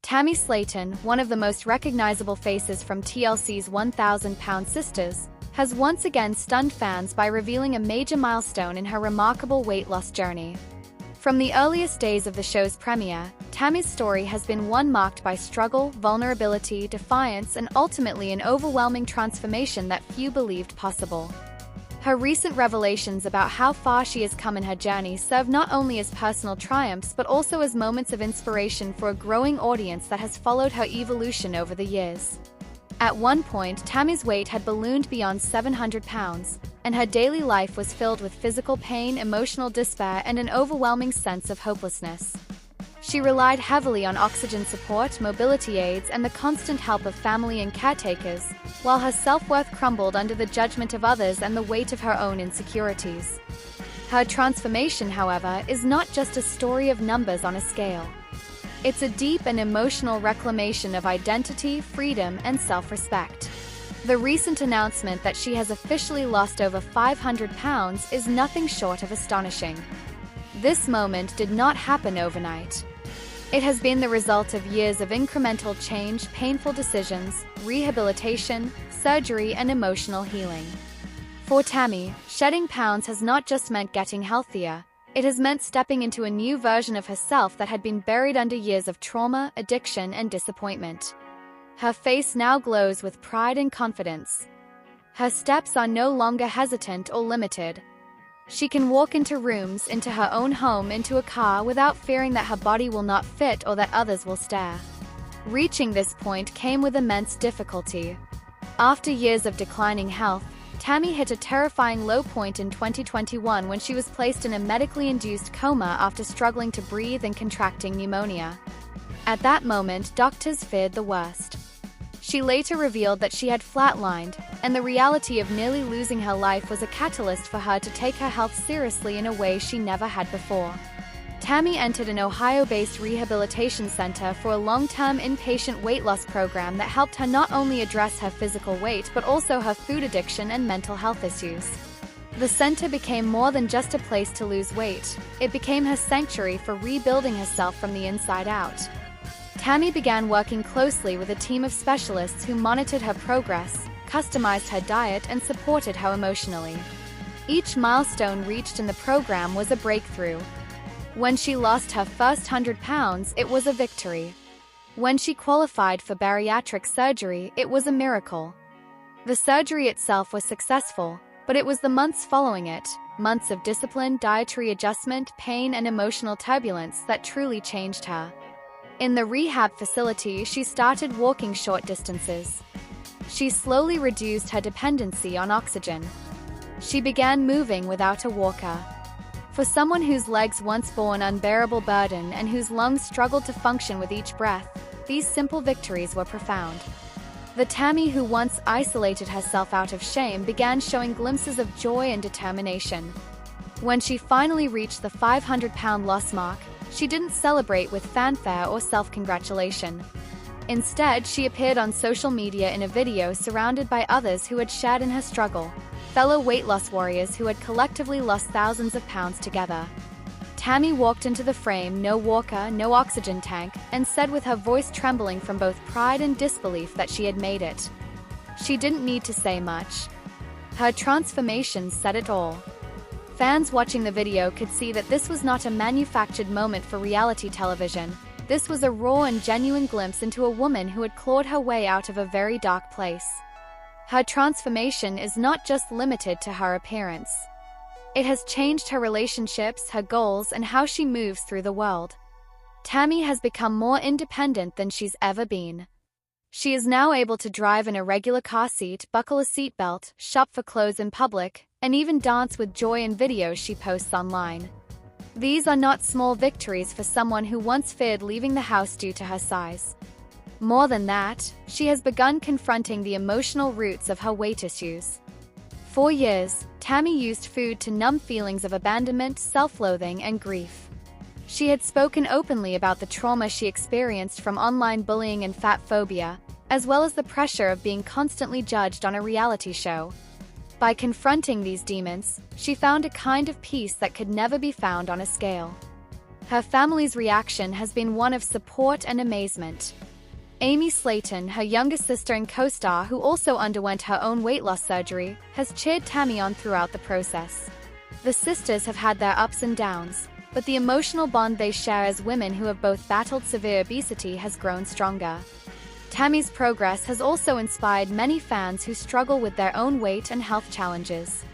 Tammy Slaton, one of the most recognizable faces from TLC's 1,000-Pound Sisters, has once again stunned fans by revealing a major milestone in her remarkable weight loss journey. From the earliest days of the show's premiere, Tammy's story has been one marked by struggle, vulnerability, defiance, and ultimately an overwhelming transformation that few believed possible. Her recent revelations about how far she has come in her journey serve not only as personal triumphs but also as moments of inspiration for a growing audience that has followed her evolution over the years. At one point, Tammy's weight had ballooned beyond 700 pounds, and her daily life was filled with physical pain, emotional despair, and an overwhelming sense of hopelessness. She relied heavily on oxygen support, mobility aids, and the constant help of family and caretakers, while her self-worth crumbled under the judgment of others and the weight of her own insecurities. Her transformation, however, is not just a story of numbers on a scale. It's a deep and emotional reclamation of identity, freedom, and self-respect. The recent announcement that she has officially lost over 500 pounds is nothing short of astonishing. This moment did not happen overnight. It has been the result of years of incremental change, painful decisions, rehabilitation, surgery, and emotional healing. For Tammy, shedding pounds has not just meant getting healthier. It has meant stepping into a new version of herself that had been buried under years of trauma, addiction, and disappointment. Her face now glows with pride and confidence. Her steps are no longer hesitant or limited. She can walk into rooms, into her own home, into a car without fearing that her body will not fit or that others will stare. Reaching this point came with immense difficulty. After years of declining health, Tammy hit a terrifying low point in 2021 when she was placed in a medically induced coma after struggling to breathe and contracting pneumonia. At that moment, doctors feared the worst. She later revealed that she had flatlined, and the reality of nearly losing her life was a catalyst for her to take her health seriously in a way she never had before. Tammy entered an Ohio-based rehabilitation center for a long-term inpatient weight loss program that helped her not only address her physical weight but also her food addiction and mental health issues. The center became more than just a place to lose weight. It became her sanctuary for rebuilding herself from the inside out. Tammy began working closely with a team of specialists who monitored her progress, customized her diet, and supported her emotionally. Each milestone reached in the program was a breakthrough. When she lost her first 100 pounds, it was a victory. When she qualified for bariatric surgery, it was a miracle. The surgery itself was successful, but it was the months following it, months of discipline, dietary adjustment, pain, and emotional turbulence that truly changed her. In the rehab facility, she started walking short distances. She slowly reduced her dependency on oxygen. She began moving without a walker. For someone whose legs once bore an unbearable burden and whose lungs struggled to function with each breath, these simple victories were profound. The Tammy who once isolated herself out of shame began showing glimpses of joy and determination. When she finally reached the 500-pound loss mark, she didn't celebrate with fanfare or self-congratulation. Instead, she appeared on social media in a video surrounded by others who had shared in her struggle, fellow weight loss warriors who had collectively lost thousands of pounds together. Tammy walked into the frame, no walker, no oxygen tank, and said with her voice trembling from both pride and disbelief that she had made it. She didn't need to say much. Her transformation said it all. Fans watching the video could see that this was not a manufactured moment for reality television. This was a raw and genuine glimpse into a woman who had clawed her way out of a very dark place. Her transformation is not just limited to her appearance. It has changed her relationships, her goals, and how she moves through the world. Tammy has become more independent than she's ever been. She is now able to drive in a regular car seat, buckle a seatbelt, shop for clothes in public, and even dance with joy in videos she posts online. These are not small victories for someone who once feared leaving the house due to her size. More than that, she has begun confronting the emotional roots of her weight issues. For years, Tammy used food to numb feelings of abandonment, self-loathing, and grief. She had spoken openly about the trauma she experienced from online bullying and fat phobia, as well as the pressure of being constantly judged on a reality show. By confronting these demons, she found a kind of peace that could never be found on a scale. Her family's reaction has been one of support and amazement. Amy Slaton, her younger sister and co-star who also underwent her own weight loss surgery, has cheered Tammy on throughout the process. The sisters have had their ups and downs, but the emotional bond they share as women who have both battled severe obesity has grown stronger. Tammy's progress has also inspired many fans who struggle with their own weight and health challenges.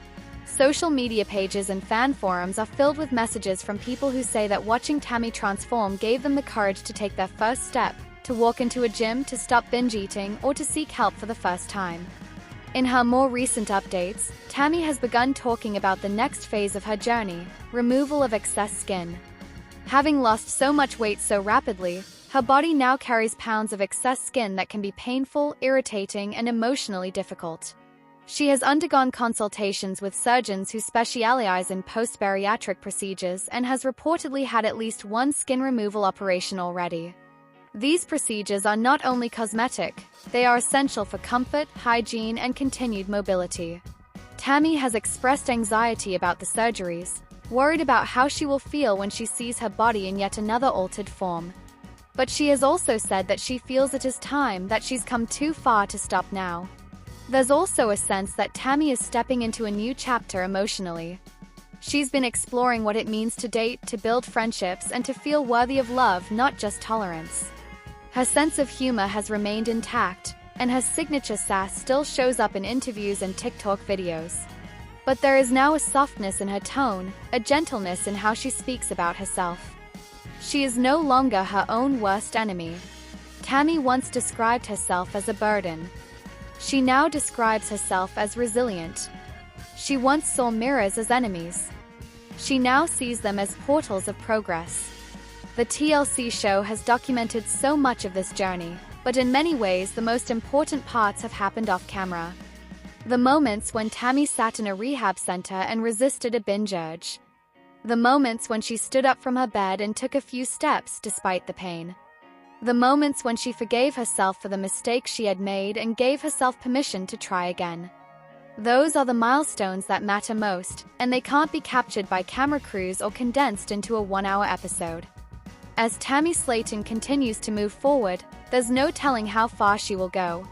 Social media pages and fan forums are filled with messages from people who say that watching Tammy transform gave them the courage to take their first step, to walk into a gym, to stop binge eating, or to seek help for the first time. In her more recent updates, Tammy has begun talking about the next phase of her journey, removal of excess skin. Having lost so much weight so rapidly, her body now carries pounds of excess skin that can be painful, irritating, and emotionally difficult. She has undergone consultations with surgeons who specialize in post-bariatric procedures and has reportedly had at least one skin removal operation already. These procedures are not only cosmetic, they are essential for comfort, hygiene, and continued mobility. Tammy has expressed anxiety about the surgeries, worried about how she will feel when she sees her body in yet another altered form. But she has also said that she feels it is time, that she's come too far to stop now. There's also a sense that Tammy is stepping into a new chapter emotionally. She's been exploring what it means to date, to build friendships, and to feel worthy of love, not just tolerance. Her sense of humor has remained intact, and her signature sass still shows up in interviews and TikTok videos. But there is now a softness in her tone, a gentleness in how she speaks about herself. She is no longer her own worst enemy. Tammy once described herself as a burden. She now describes herself as resilient. She once saw mirrors as enemies. She now sees them as portals of progress. The TLC show has documented so much of this journey, but in many ways the most important parts have happened off camera. The moments when Tammy sat in a rehab center and resisted a binge urge. The moments when she stood up from her bed and took a few steps despite the pain. The moments when she forgave herself for the mistakes she had made and gave herself permission to try again. Those are the milestones that matter most, and they can't be captured by camera crews or condensed into a one-hour episode. As Tammy Slaton continues to move forward, there's no telling how far she will go.